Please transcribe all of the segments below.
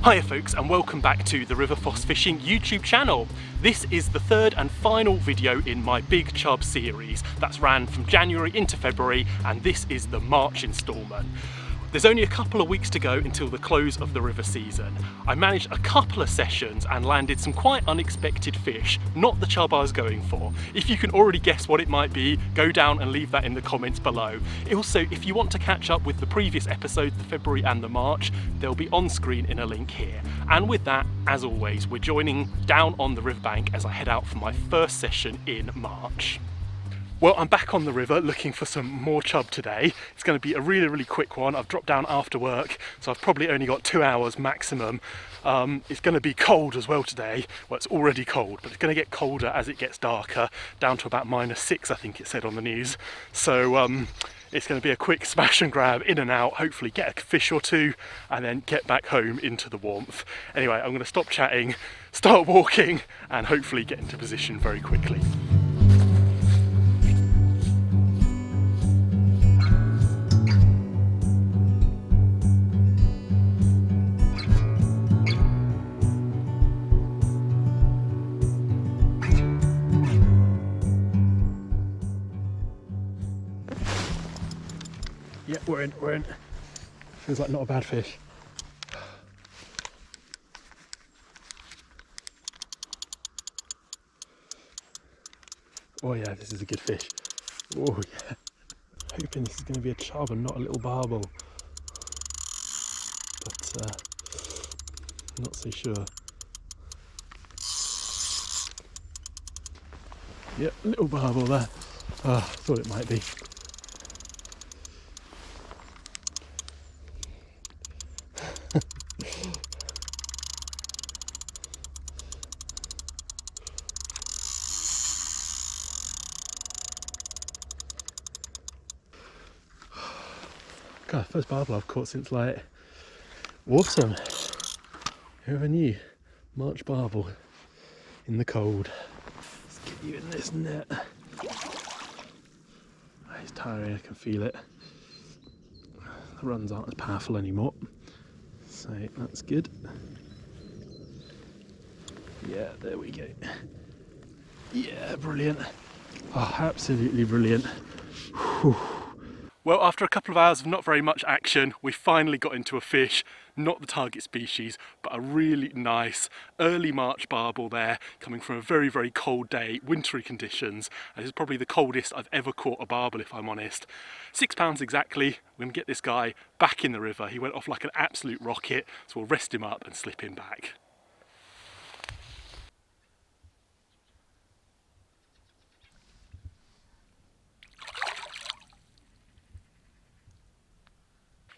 Hiya folks, and welcome back to the River Foss Fishing YouTube channel. This is the third and final video in my Big Chub series that's ran from January into February, and this is the March instalment. There's only a couple of weeks to go until the close of the river season. I managed a couple of sessions and landed some quite unexpected fish, not the chub I was going for. If you can already guess what it might be, go down and leave that in the comments below. Also, if you want to catch up with the previous episodes, the February and the March, they'll be on screen in a link here. And with that, as always, we're joining down on the riverbank as I head out for my first session in March. Well, I'm back on the river looking for some more chub today. It's going to be a really quick one. I've dropped down after work, so I've probably only got 2 hours maximum. It's going to be cold as well today. Well, it's already cold, but it's going to get colder as it gets darker, down to about -6, I think it said on the news. So it's going to be a quick smash and grab, in and out, hopefully get a fish or two, and then get back home into the warmth. Anyway, I'm going to stop chatting, start walking, and hopefully get into position very quickly. Yeah, we're in. Feels like not a bad fish. Oh yeah, this is a good fish. Oh yeah. Hoping this is going to be a chub and not a little barbel. But not so sure. Yep, little barbel there. Oh, thought it might be. God, first barbel I've caught since like autumn. Whoever knew? March barbel in the cold. Let's get you in this net. It's tiring, I can feel it. The runs aren't as powerful anymore, so that's good. Yeah, there we go. Yeah, brilliant. Oh, absolutely brilliant. Whew. Well, after a couple of hours of not very much action, we finally got into a fish, not the target species, but a really nice early March barbel there, coming from a very cold day, wintry conditions. This is probably the coldest I've ever caught a barbel, if I'm honest. £6 exactly. We're going to get this guy back in the river. He went off like an absolute rocket, so we'll rest him up and slip him back.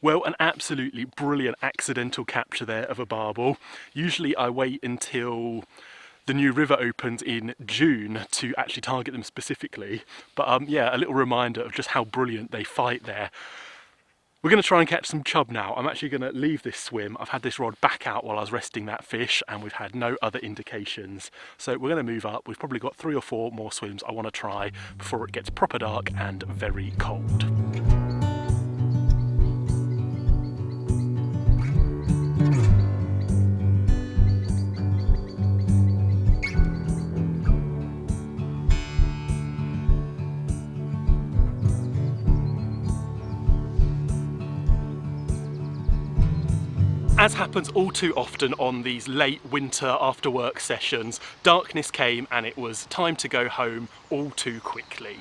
Well, an absolutely brilliant accidental capture there of a barbel. Usually I wait until the new river opens in June to actually target them specifically. But yeah, a little reminder of just how brilliant they fight there. We're going to try and catch some chub now. I'm actually going to leave this swim. I've had this rod back out while I was resting that fish, and we've had no other indications. So we're going to move up. We've probably got 3 or 4 more swims I want to try before it gets proper dark and very cold. As happens all too often on these late winter after work sessions, darkness came and it was time to go home all too quickly.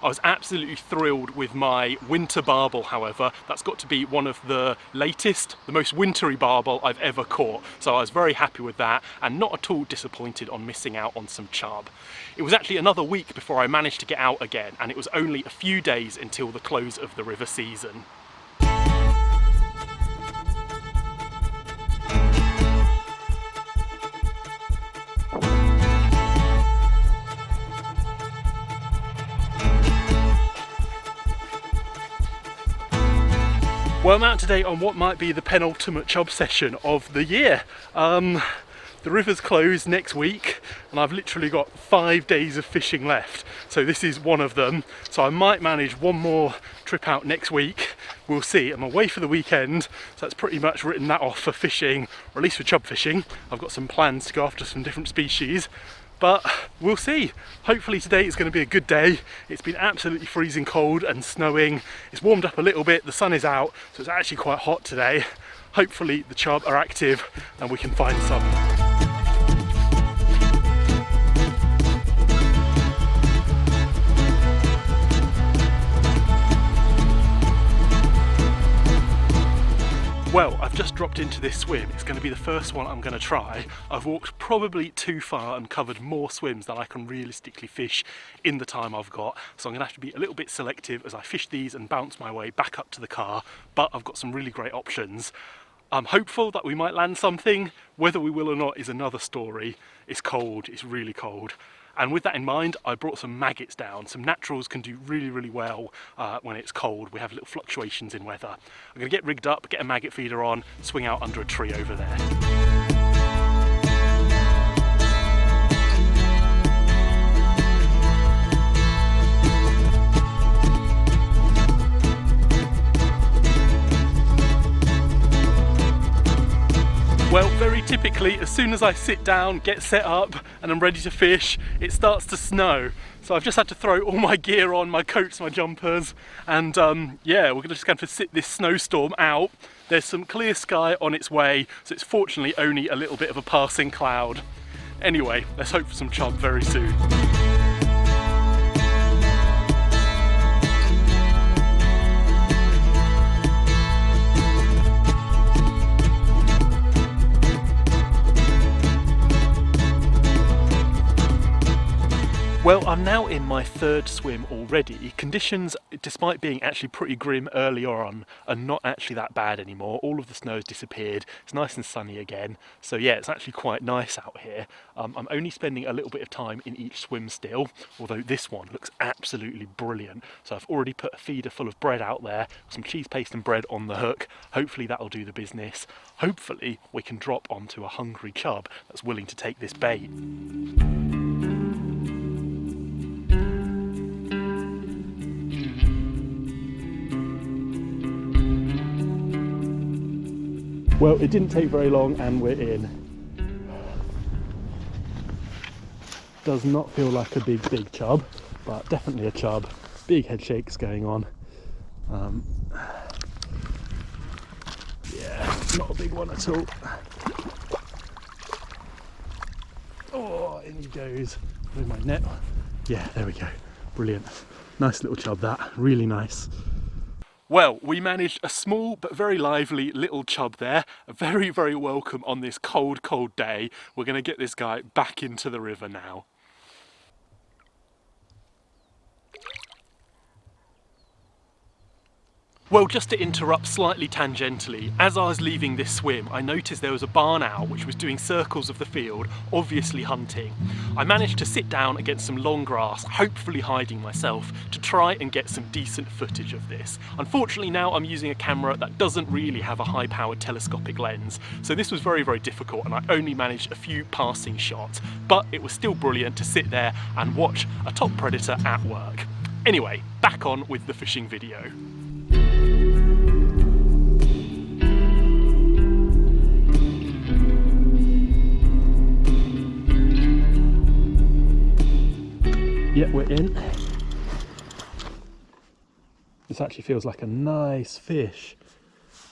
I was absolutely thrilled with my winter barbel, however. That's got to be one of the latest, the most wintry barbel I've ever caught. So I was very happy with that and not at all disappointed on missing out on some chub. It was actually another week before I managed to get out again, and it was only a few days until the close of the river season. Well, I'm out today on what might be the penultimate chub session of the year. the river's closed next week and I've literally got 5 days of fishing left. So this is one of them. So I might manage one more trip out next week. We'll see. I'm away for the weekend, so that's pretty much written that off for fishing, or at least for chub fishing. I've got some plans to go after some different species, but we'll see. Hopefully today is going to be a good day. It's been absolutely freezing cold and snowing. It's warmed up a little bit, the sun is out, so it's actually quite hot today. Hopefully the chub are active and we can find some. Well, I've just dropped into this swim. It's going to be the first one I'm going to try. I've walked probably too far and covered more swims than I can realistically fish in the time I've got. So I'm going to have to be a little bit selective as I fish these and bounce my way back up to the car. But I've got some really great options. I'm hopeful that we might land something. Whether we will or not is another story. It's cold, it's really cold. And with that in mind, I brought some maggots down. Some naturals can do really, really well when it's cold. We have little fluctuations in weather. I'm going to get rigged up, get a maggot feeder on, swing out under a tree over there. Well, very typically, as soon as I sit down, get set up, and I'm ready to fish, it starts to snow. So I've just had to throw all my gear on, my coats, my jumpers, and yeah, we're just going to sit this snowstorm out. There's some clear sky on its way, so it's fortunately only a little bit of a passing cloud. Anyway, let's hope for some chub very soon. Well, I'm now in my third swim already. Conditions, despite being actually pretty grim earlier on, are not actually that bad anymore. All of the snow's disappeared. It's nice and sunny again. So yeah, it's actually quite nice out here. I'm only spending a little bit of time in each swim still, although this one looks absolutely brilliant. So I've already put a feeder full of bread out there, some cheese paste and bread on the hook. Hopefully that'll do the business. Hopefully we can drop onto a hungry chub that's willing to take this bait. Well, it didn't take very long and we're in. Does not feel like a big chub, but definitely a chub. Big head shakes going on. Yeah, not a big one at all. Oh, in he goes. With my net. Yeah, there we go. Brilliant. Nice little chub that, really nice. Well, we managed a small but very lively little chub there. Very, very welcome on this cold, cold day. We're going to get this guy back into the river now. Well, just to interrupt slightly tangentially, as I was leaving this swim, I noticed there was a barn owl which was doing circles of the field, obviously hunting. I managed to sit down against some long grass, hopefully hiding myself, to try and get some decent footage of this. Unfortunately now I'm using a camera that doesn't really have a high-powered telescopic lens, so this was very, very difficult and I only managed a few passing shots, but it was still brilliant to sit there and watch a top predator at work. Anyway, back on with the fishing video. Yeah, we're in. This actually feels like a nice fish.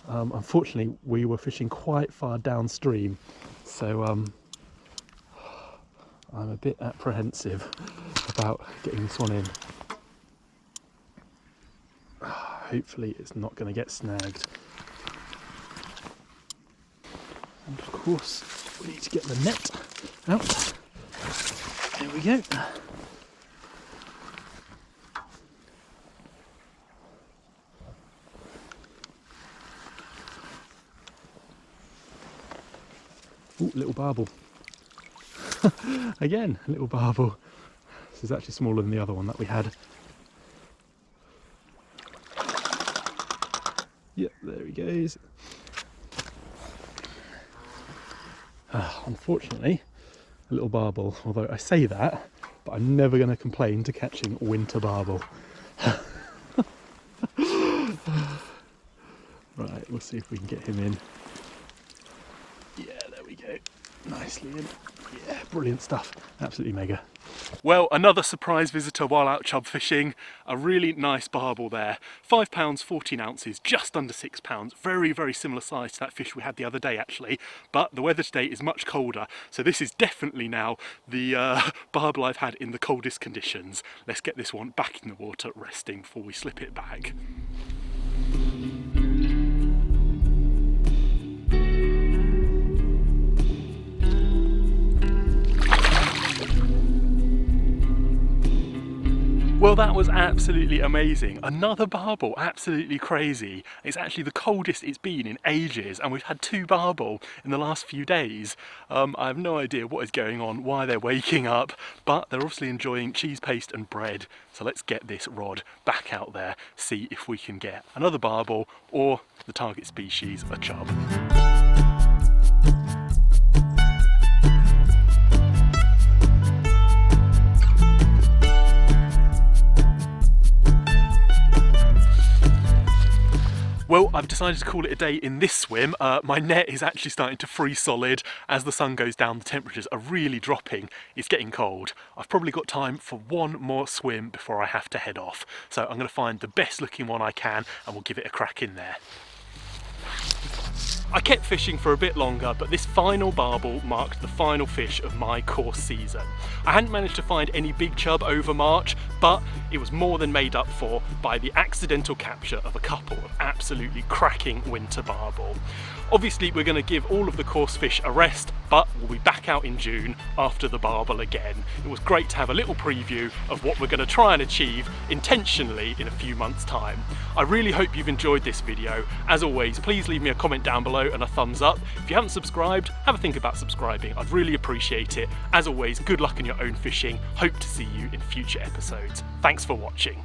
Unfortunately, we were fishing quite far downstream, so I'm a bit apprehensive about getting this one in. Hopefully it's not going to get snagged. And of course, we need to get the net out. There we go. Ooh, little barbel. Again, little barbel. This is actually smaller than the other one that we had. Yep, there he goes. Unfortunately, a little barbel, although I say that, but I'm never going to complain to catching winter barbel. Right, we'll see if we can get him in. Yeah, there we go. Nicely in. Yeah, brilliant stuff. Absolutely mega. Well, another surprise visitor while out chub fishing. A really nice barbel there. 5 pounds, 14 ounces, just under 6 pounds. Very, very similar size to that fish we had the other day actually. But the weather today is much colder. So this is definitely now the barbel I've had in the coldest conditions. Let's get this one back in the water resting before we slip it back. Well, that was absolutely amazing. Another barbel, absolutely crazy. It's actually the coldest it's been in ages, and we've had 2 barbel in the last few days. I have no idea what is going on, why they're waking up, but they're obviously enjoying cheese paste and bread. So let's get this rod back out there, see if we can get another barbel or the target species, a chub. Well, I've decided to call it a day in this swim. My net is actually starting to freeze solid. As the sun goes down, the temperatures are really dropping. It's getting cold. I've probably got time for one more swim before I have to head off. So I'm going to find the best looking one I can and we'll give it a crack in there. I kept fishing for a bit longer, but this final barbel marked the final fish of my course season. I hadn't managed to find any big chub over March, but it was more than made up for by the accidental capture of a couple of absolutely cracking winter barbel. Obviously, we're going to give all of the course fish a rest, but we'll be back out in June after the barbel again. It was great to have a little preview of what we're going to try and achieve intentionally in a few months' time. I really hope you've enjoyed this video. As always, please leave me a comment down below and a thumbs up. If you haven't subscribed, have a think about subscribing. I'd really appreciate it. As always, good luck in your own fishing. Hope to see you in future episodes. Thanks for watching.